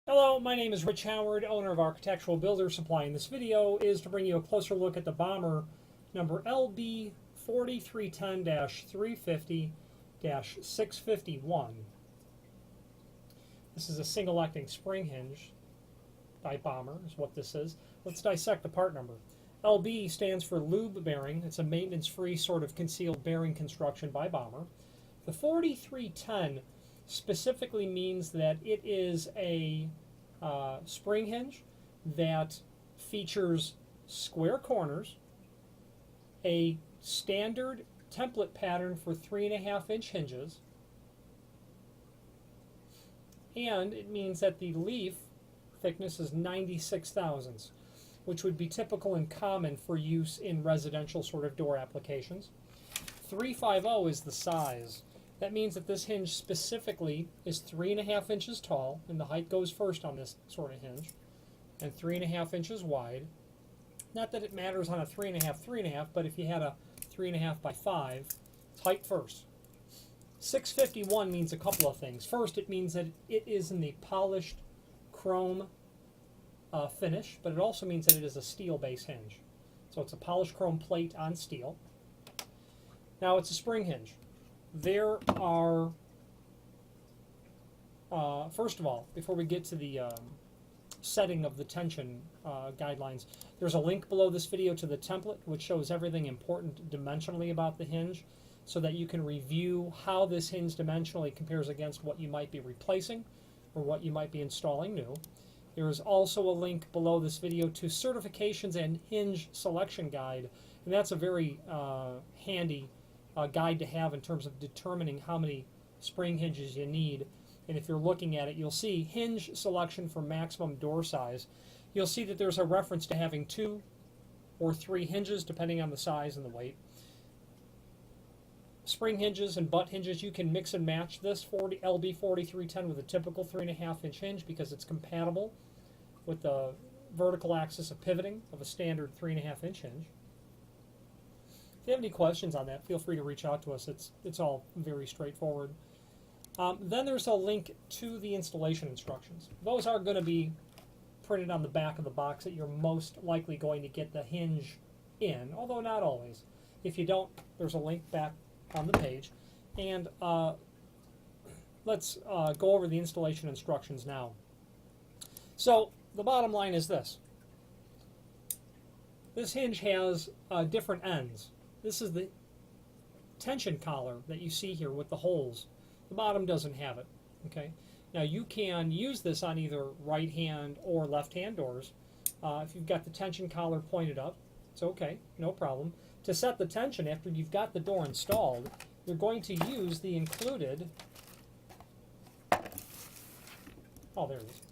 Hello, my name is Rich Howard, owner of Architectural Builder Supply, and this video is to bring you a closer look at the Bommer number LB4310-350-651. This is a single acting spring hinge by Bommer, is what this is. Let's dissect the part number. LB stands for lube bearing. It's a maintenance-free sort of concealed bearing construction by Bommer. The 4310 specifically means that it is a spring hinge that features square corners, a standard template pattern for 3.5-inch hinges, and it means that the leaf thickness is 96 thousandths, which would be typical and common for use in residential sort of door applications. 350 is the size. That means that this hinge specifically is 3.5 inches tall, and the height goes first on this sort of hinge, and 3.5 inches wide. Not that it matters on a 3.5, but if you had a 3.5 by 5, it's height first. 651 means a couple of things. First, it means that it is in the polished chrome finish, but it also means that it is a steel base hinge. So it's a polished chrome plate on steel. Now it's a spring hinge. There are, first of all, before we get to the setting of the tension guidelines, there's a link below this video to the template which shows everything important dimensionally about the hinge so that you can review how this hinge dimensionally compares against what you might be replacing or what you might be installing new. There is also a link below this video to certifications and hinge selection guide, and that's a very handy guide to have in terms of determining how many spring hinges you need. And if you're looking at it, you'll see hinge selection for maximum door size. You'll see that there's a reference to having 2 or 3 hinges depending on the size and the weight. Spring hinges and butt hinges, you can mix and match this LB4310 with a typical 3.5-inch hinge because it's compatible with the vertical axis of pivoting of a standard 3.5-inch hinge. If you have any questions on that, feel free to reach out to us. It's all very straightforward. Then there's a link to the installation instructions. Those are going to be printed on the back of the box that you're most likely going to get the hinge in, although not always. If you don't, there's a link back on the page. And let's go over the installation instructions now. So the bottom line is this. This hinge has different ends. This is the tension collar that you see here with the holes. The bottom doesn't have it. Okay. Now you can use this on either right hand or left hand doors. If you've got the tension collar pointed up, it's okay, no problem. To set the tension after you've got the door installed, you're going to use the included, oh there it is,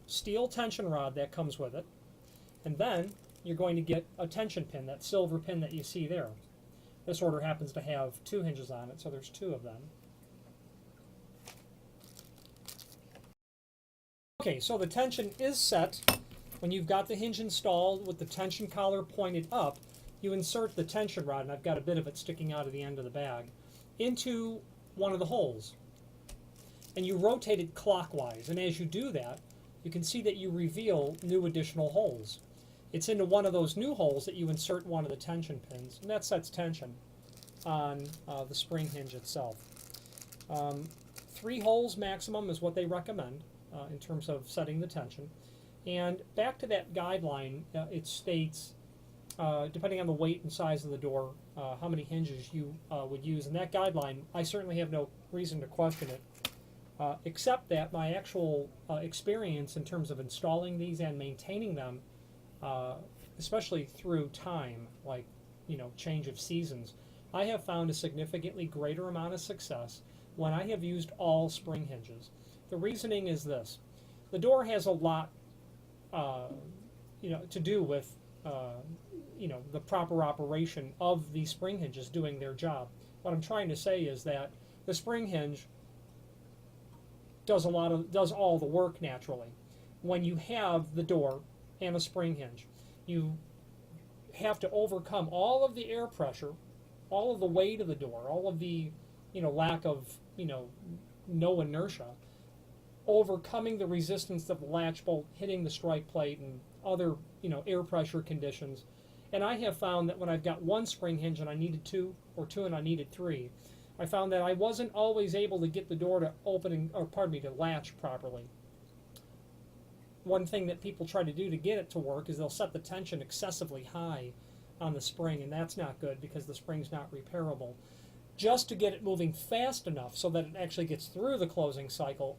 steel tension rod that comes with it. And then you're going to get a tension pin, that silver pin that you see there. This order happens to have 2 hinges on it, so there's 2 of them. Okay, so the tension is set. When you've got the hinge installed with the tension collar pointed up, you insert the tension rod, and I've got a bit of it sticking out of the end of the bag, into one of the holes. And you rotate it clockwise, and as you do that, you can see that you reveal new additional holes. It's into one of those new holes that you insert one of the tension pins, and that sets tension on the spring hinge itself. 3 holes maximum is what they recommend in terms of setting the tension. And back to that guideline, it states, depending on the weight and size of the door, how many hinges you would use. And that guideline, I certainly have no reason to question it, except that my actual experience in terms of installing these and maintaining them, especially through time, like change of seasons, I have found a significantly greater amount of success when I have used all spring hinges. The reasoning is this: the door has a lot, to do with the proper operation of the spring hinges doing their job. What I'm trying to say is that the spring hinge does all the work naturally. When you have the door and a spring hinge, you have to overcome all of the air pressure, all of the weight of the door, all of the lack of no inertia, overcoming the resistance of the latch bolt hitting the strike plate and other air pressure conditions. And I have found that when I've got one spring hinge and I needed two, or two and I needed three, I found that I wasn't always able to get the door to to latch properly. One thing that people try to do to get it to work is they'll set the tension excessively high on the spring, and that's not good because the spring's not repairable. Just to get it moving fast enough so that it actually gets through the closing cycle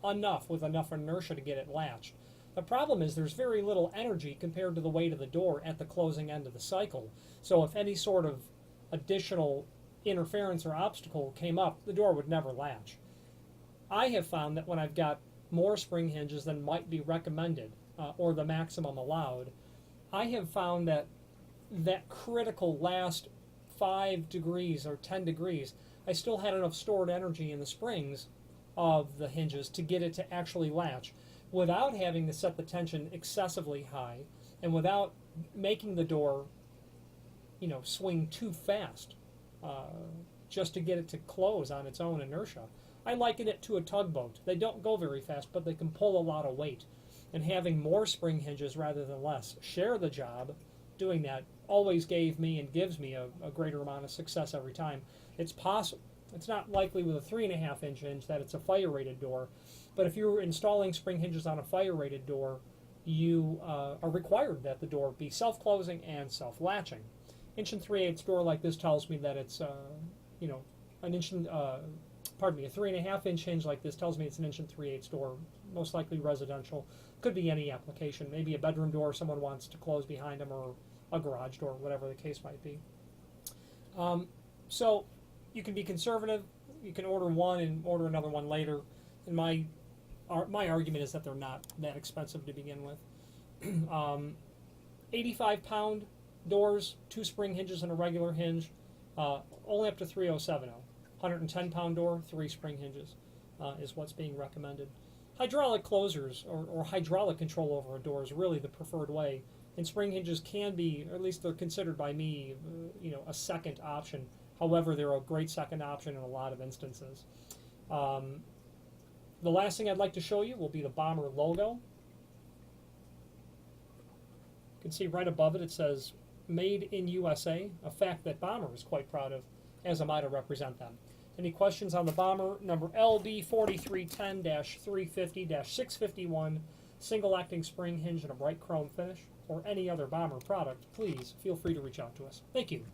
with enough inertia to get it latched. The problem is there's very little energy compared to the weight of the door at the closing end of the cycle. So if any sort of additional interference or obstacle came up, the door would never latch. I have found that when I've got more spring hinges than might be recommended, or the maximum allowed, I have found that critical last 5 degrees or 10 degrees, I still had enough stored energy in the springs of the hinges to get it to actually latch without having to set the tension excessively high and without making the door swing too fast just to get it to close on its own inertia. I liken it to a tugboat. They don't go very fast, but they can pull a lot of weight. And having more spring hinges rather than less share the job doing that always gave me and gives me a greater amount of success every time. It's possible. It's not likely with a 3.5 inch hinge that it's a fire rated door, but if you're installing spring hinges on a fire rated door, you are required that the door be self-closing and self-latching. Inch and 3/8 door like this tells me that it's an inch and a 3.5 inch hinge like this tells me it's an inch and 3/8 door, most likely residential. Could be any application, maybe a bedroom door someone wants to close behind them, or a garage door, whatever the case might be. So you can be conservative. You can order one and order another one later. And my argument is that they're not that expensive to begin with. 85-pound doors, 2 spring hinges and a regular hinge, only up to 3070. 110-pound door, 3 spring hinges is what's being recommended. Hydraulic closers or hydraulic control over a door is really the preferred way. And spring hinges can be, or at least they're considered by me, a second option. However, they're a great second option in a lot of instances. The last thing I'd like to show you will be the Bommer logo. You can see right above it, it says Made in USA, a fact that Bommer is quite proud of, as am I to represent them. Any questions on the Bommer, number LB4310-350-651, single acting spring hinge and a bright chrome finish, or any other Bommer product, please feel free to reach out to us. Thank you.